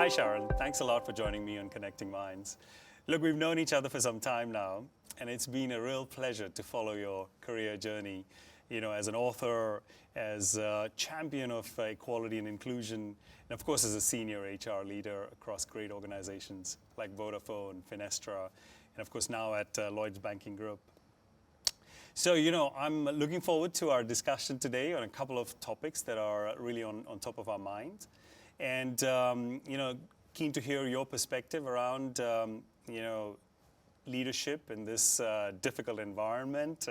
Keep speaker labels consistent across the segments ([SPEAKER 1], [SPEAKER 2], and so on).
[SPEAKER 1] Hi, Sharon. Thanks a lot for joining me on Connecting Minds. Look, we've known each other for some time now, and it's been a real pleasure to follow your career journey, as an author, as a champion of equality and inclusion, and of course as a senior HR leader across great organizations like Vodafone, Finestra, and of course now at Lloyds Banking Group. So, I'm looking forward to our discussion today on a couple of topics that are really on top of our mind. And, keen to hear your perspective around, leadership in this difficult environment,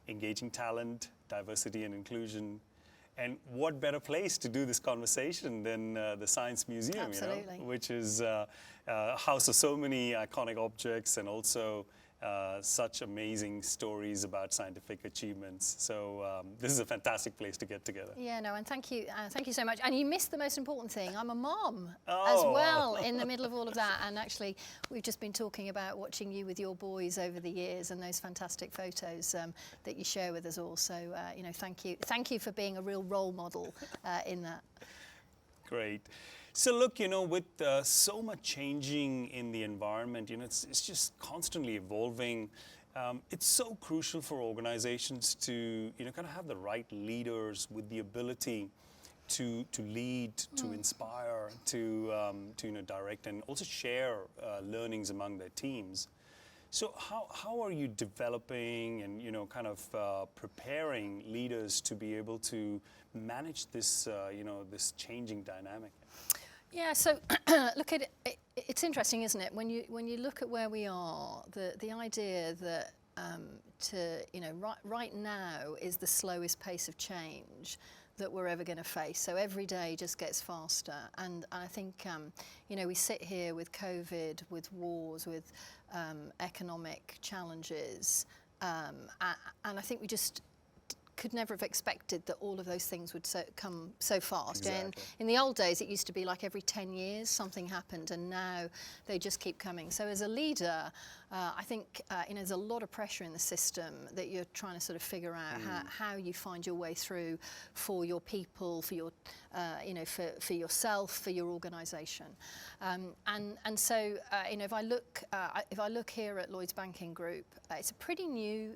[SPEAKER 1] engaging talent, diversity and inclusion. And what better place to do this conversation than the Science Museum, which is a house of so many iconic objects and also such amazing stories about scientific achievements. So this is a fantastic place to get together.
[SPEAKER 2] Yeah, no, and thank you so much. And you missed the most important thing. I'm a mom as well in the middle of all of that. And actually, we've just been talking about watching you with your boys over the years and those fantastic photos that you share with us all. So, thank you for being a real role model in that.
[SPEAKER 1] Great. So look, with so much changing in the environment, it's just constantly evolving. It's so crucial for organizations to, kind of have the right leaders with the ability to lead, to inspire, to direct and also share learnings among their teams. So how are you developing and, kind of preparing leaders to be able to manage this, this changing dynamic?
[SPEAKER 2] Yeah, so look, it's interesting, isn't it? When you look at where we are, the idea that right now is the slowest pace of change that we're ever going to face. So every day just gets faster, and I think we sit here with COVID, with wars, with economic challenges, and I think we just could never have expected that all of those things would come so fast.
[SPEAKER 1] Exactly.
[SPEAKER 2] And in the old days, it used to be like every 10 years something happened, and now they just keep coming. So as a leader, I think there's a lot of pressure in the system that you're trying to sort of figure out how you find your way through for your people, for your, for yourself, for your organisation. And so if I look here at Lloyds Banking Group, it's a pretty new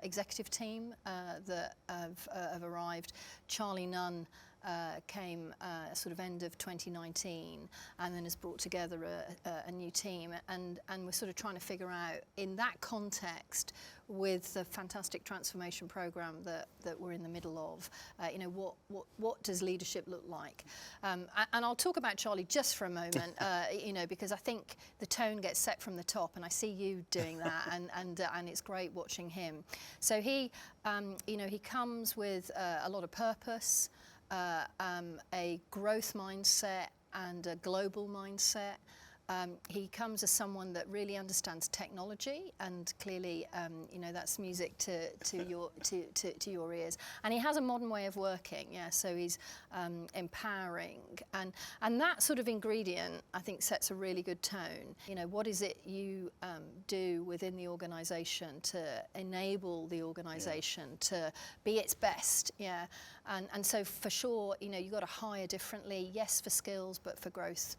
[SPEAKER 2] executive team that have arrived. Charlie Nunn came sort of end of 2019 and then has brought together a new team, and we're sort of trying to figure out in that context with the fantastic transformation program that we're in the middle of, what does leadership look like? And I'll talk about Charlie just for a moment, because I think the tone gets set from the top, and I see you doing that, and it's great watching him. So he comes with a lot of purpose, a growth mindset and a global mindset. He comes as someone that really understands technology, and clearly, that's music to your ears. And he has a modern way of working, so he's empowering, and that sort of ingredient, I think, sets a really good tone. What is it you do within the organisation to enable the organisation to be its best? And so for sure, you've got to hire differently. Yes, for skills, but for growth,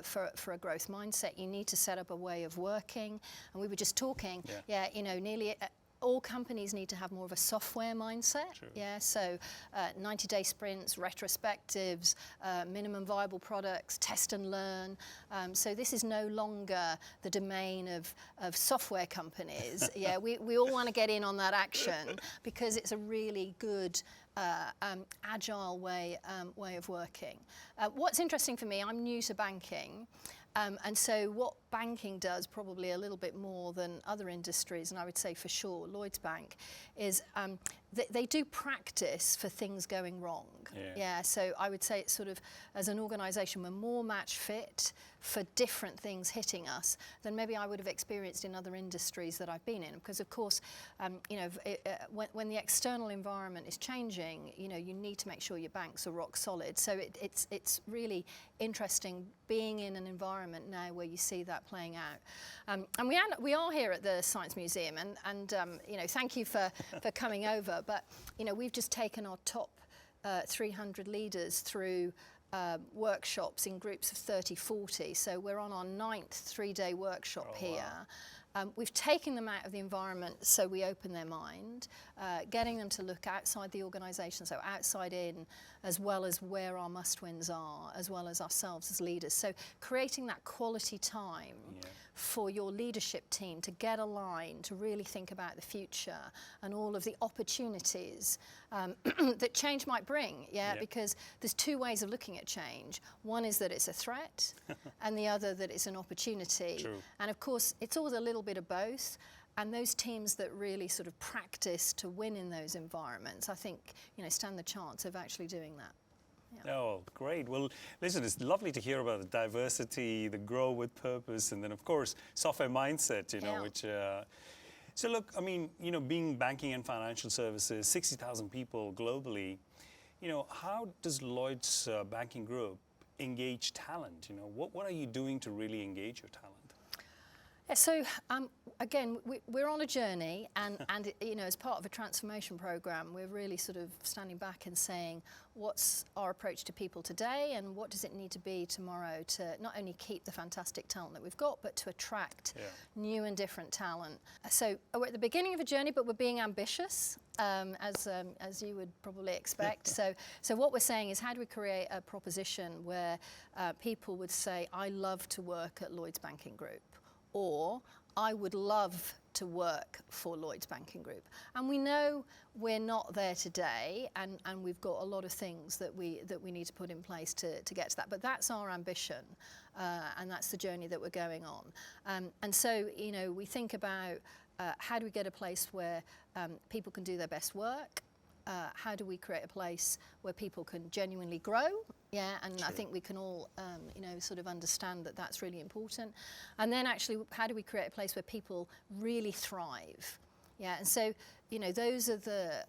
[SPEAKER 2] for a growth mindset, you need to set up a way of working. And we were just talking, nearly all companies need to have more of a software mindset.
[SPEAKER 1] True.
[SPEAKER 2] So 90-day sprints, retrospectives, minimum viable products, test and learn. So this is no longer the domain of software companies. We all want to get in on that action because it's a really good agile way of working. What's interesting for me, I'm new to banking, and so what banking does probably a little bit more than other industries, and I would say for sure Lloyds Bank, is they do practice for things going wrong. So I would say it's sort of, as an organisation, we're more match fit for different things hitting us than maybe I would have experienced in other industries that I've been in. Because of course, when the external environment is changing, you need to make sure your banks are rock solid. So it's really interesting being in an environment now where you see that playing out. And we are here at the Science Museum, and thank you for coming over. But we've just taken our top 300 leaders through workshops in groups of 30, 40. So we're on our 9th 3-day workshop here. Wow. We've taken them out of the environment so we open their mind, getting them to look outside the organisation, so outside in, as well as where our must-wins are, as well as ourselves as leaders. So creating that quality time for your leadership team to get aligned, to really think about the future and all of the opportunities that change might bring, because there's 2 ways of looking at change. One is that it's a threat, and the other that it's an opportunity.
[SPEAKER 1] True.
[SPEAKER 2] And of course, it's always a little bit of both. And those teams that really sort of practice to win in those environments, I think, stand the chance of actually doing that. Yeah.
[SPEAKER 1] Oh, great. Well, listen, it's lovely to hear about the diversity, the grow with purpose, and then, of course, software mindset, which... So look, I mean, being banking and financial services, 60,000 people globally, how does Lloyds Banking Group engage talent? What are you doing to really engage your talent?
[SPEAKER 2] Yeah, so again, we're on a journey, and as part of a transformation program, we're really sort of standing back and saying, what's our approach to people today, and what does it need to be tomorrow to not only keep the fantastic talent that we've got, but to attract new and different talent. So we're at the beginning of a journey, but we're being ambitious, as you would probably expect. So what we're saying is, how do we create a proposition where people would say, I love to work at Lloyds Banking Group, or I would love to work for Lloyds Banking Group. And we know we're not there today, and we've got a lot of things that we need to put in place to get to that. But that's our ambition, and that's the journey that we're going on. And so, we think about how do we get a place where people can do their best work? How do we create a place where people can genuinely grow? And I think we can all, sort of understand that that's really important. And then actually, how do we create a place where people really thrive? And so, those are the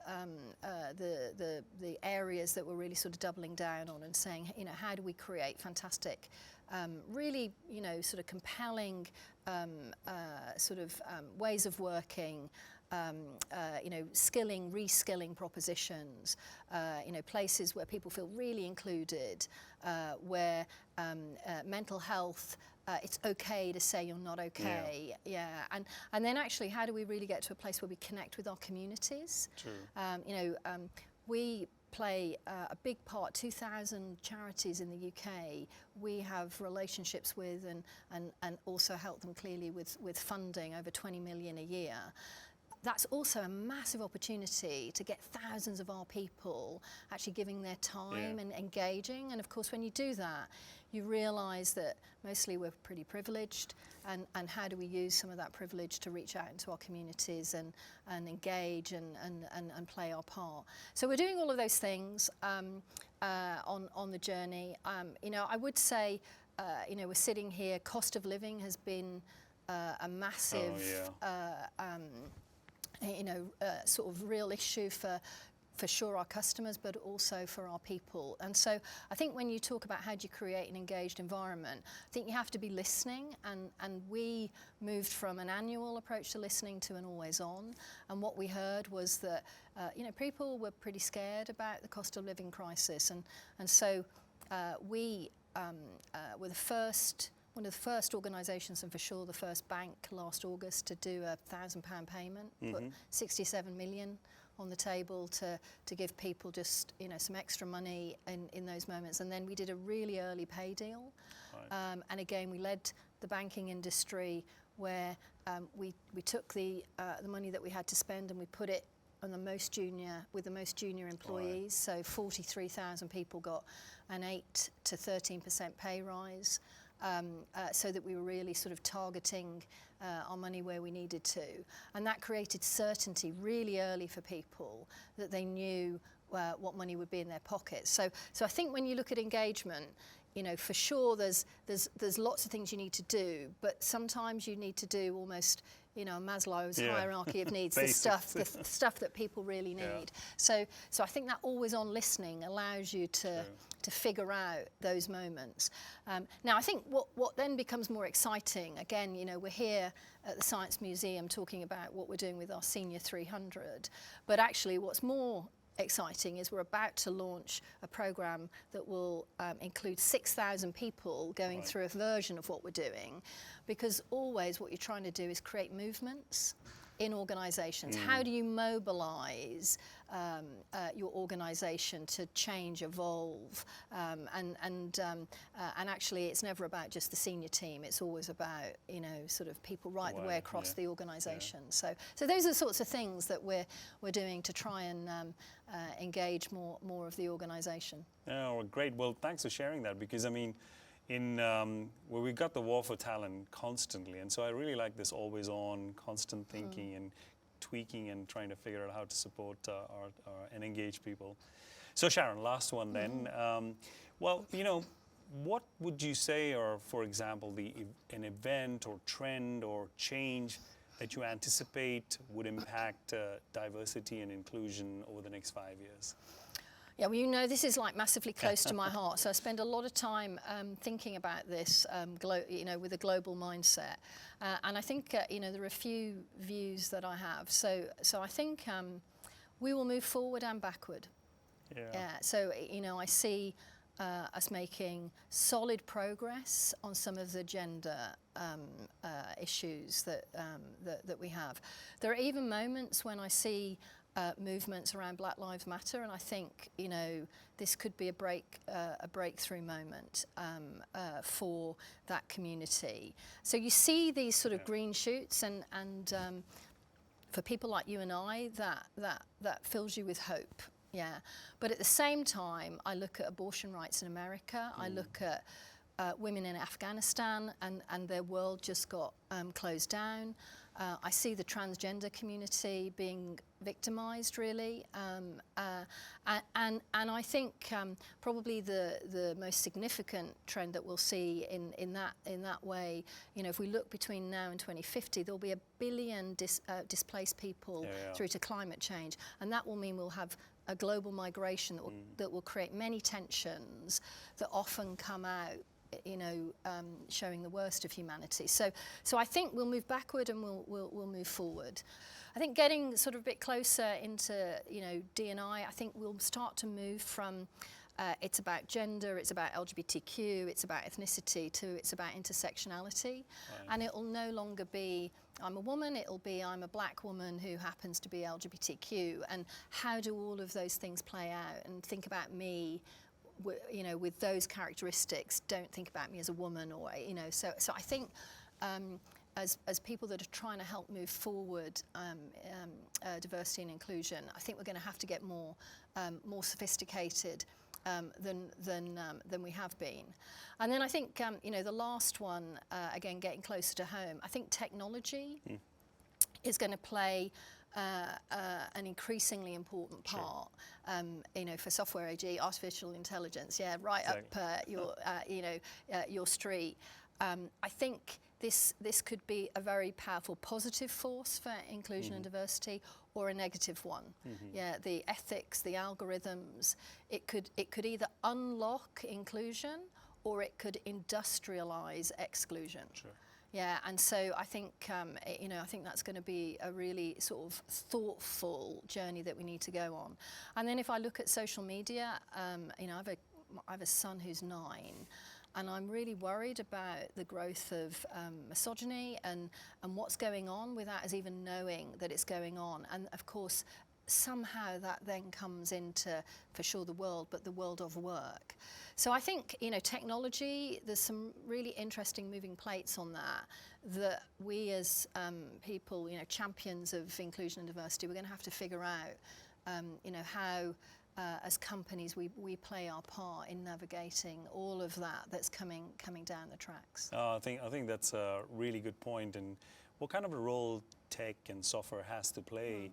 [SPEAKER 2] areas that we're really sort of doubling down on and saying, how do we create fantastic, really, sort of compelling ways of working, skilling, reskilling propositions, places where people feel really included, where mental health, it's okay to say you're not okay. And then actually, how do we really get to a place where we connect with our communities?
[SPEAKER 1] True.
[SPEAKER 2] We play a big part, 2,000 charities in the UK we have relationships with and also help them clearly with funding, over 20 million a year. That's also a massive opportunity to get thousands of our people actually giving their time and engaging. And of course, when you do that, you realise that mostly we're pretty privileged, and how do we use some of that privilege to reach out into our communities and engage and play our part. So we're doing all of those things on the journey. I would say, we're sitting here, cost of living has been a massive sort of real issue for sure our customers, but also for our people. And so I think when you talk about how do you create an engaged environment, I think you have to be listening, and we moved from an annual approach to listening to an always on. And what we heard was that people were pretty scared about the cost of living crisis, and so we were one of the first organisations, and for sure the first bank last August, to do a £1,000 payment, put 67 million on the table to give people just some extra money in those moments. And then we did a really early pay deal, and again we led the banking industry where we took the money that we had to spend and we put it on the most junior employees. So 43,000 people got an 8 to 13% pay rise. So that we were really sort of targeting our money where we needed to. And that created certainty really early for people, that they knew what money would be in their pockets. So I think when you look at engagement, for sure there's lots of things you need to do, but sometimes you need to do almost Maslow's hierarchy of needs, the stuff that people really need. So I think that always on listening allows you to figure out those moments. Now I think what then becomes more exciting, again, we're here at the Science Museum talking about what we're doing with our Senior 300, but actually what's more exciting is we're about to launch a program that will include 6,000 people going
[SPEAKER 1] Right.
[SPEAKER 2] through a version of what we're doing, because always what you're trying to do is create movements in organisations. How do you mobilise your organisation to change, evolve, and actually it's never about just the senior team. It's always about, you know, sort of people right the way across
[SPEAKER 1] yeah.
[SPEAKER 2] the organisation. So those are the sorts of things that we're doing to try and engage more of the organisation.
[SPEAKER 1] Oh, great. Well, thanks for sharing that, because I mean, well, we've got the war for talent constantly, and so I really like this always on, constant thinking and tweaking and trying to figure out how to support and engage people. So Sharon, last one then. Well, you know, what would you say are, for example, an event or trend or change that you anticipate would impact diversity and inclusion over the next 5 years?
[SPEAKER 2] Yeah, well, you know, this is like massively close to my heart. So I spend a lot of time thinking about this, you know, with a global mindset. And I think, you know, there are a few views that I have. So I think we will move forward and backward. Yeah. So, you know, I see us making solid progress on some of the gender issues that we have. There are even moments when I see movements around Black Lives Matter, and I think, you know, this could be a breakthrough moment for that community. So you see these sort of green shoots, and for people like you and I, that fills you with hope. Yeah, but at the same time, I look at abortion rights in America. I look at women in Afghanistan, and their world just got closed down. I see the transgender community being victimised, really, and I think probably the most significant trend that we'll see in that way, you know, if we look between now and 2050, there'll be 1 billion displaced people through to climate change, and that will mean we'll have a global migration that will create many tensions that often come out, you know, showing the worst of humanity. So I think we'll move backward and we'll move forward. I think getting sort of a bit closer into, you know, D&I, I think we'll start to move from it's about gender, it's about LGBTQ, it's about ethnicity, to it's about intersectionality. Right. And it'll no longer be I'm a woman, it'll be I'm a black woman who happens to be LGBTQ, and how do all of those things play out, and think about me, you know, with those characteristics. Don't think about me as a woman, or, you know, so I think as people that are trying to help move forward diversity and inclusion, I think we're going to have to get more sophisticated than we have been. And then I think, you know, the last one, again, getting closer to home, I think technology is going to play an increasingly important part, you know, for software AG, artificial intelligence, right up your, you know, your street. I think this could be a very powerful positive force for inclusion and diversity, or a negative one. Yeah, the ethics, the algorithms, it could either unlock inclusion or it could industrialize exclusion. Sure. Yeah, and so I think, you know, I think that's going to be a really sort of thoughtful journey that we need to go on. And then if I look at social media, you know, I have a son who's 9, and I'm really worried about the growth of misogyny and what's going on without us even knowing that it's going on. And of course, somehow that then comes into, for sure, the world, but the world of work. So I think, you know, technology, there's some really interesting moving plates on that we as people, you know, champions of inclusion and diversity, we're going to have to figure out, you know, how as companies we play our part in navigating all of that's coming down the tracks.
[SPEAKER 1] I think that's a really good point, and what kind of a role tech and software has to play.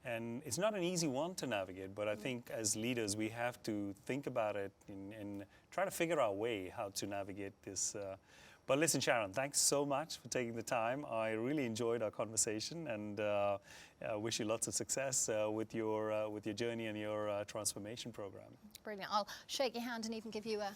[SPEAKER 1] And it's not an easy one to navigate, but I think as leaders we have to think about it and try to figure our way how to navigate this. But listen, Sharon, thanks so much for taking the time. I really enjoyed our conversation, and wish you lots of success with your journey and your transformation program.
[SPEAKER 2] Brilliant. I'll shake your hand and even give you a...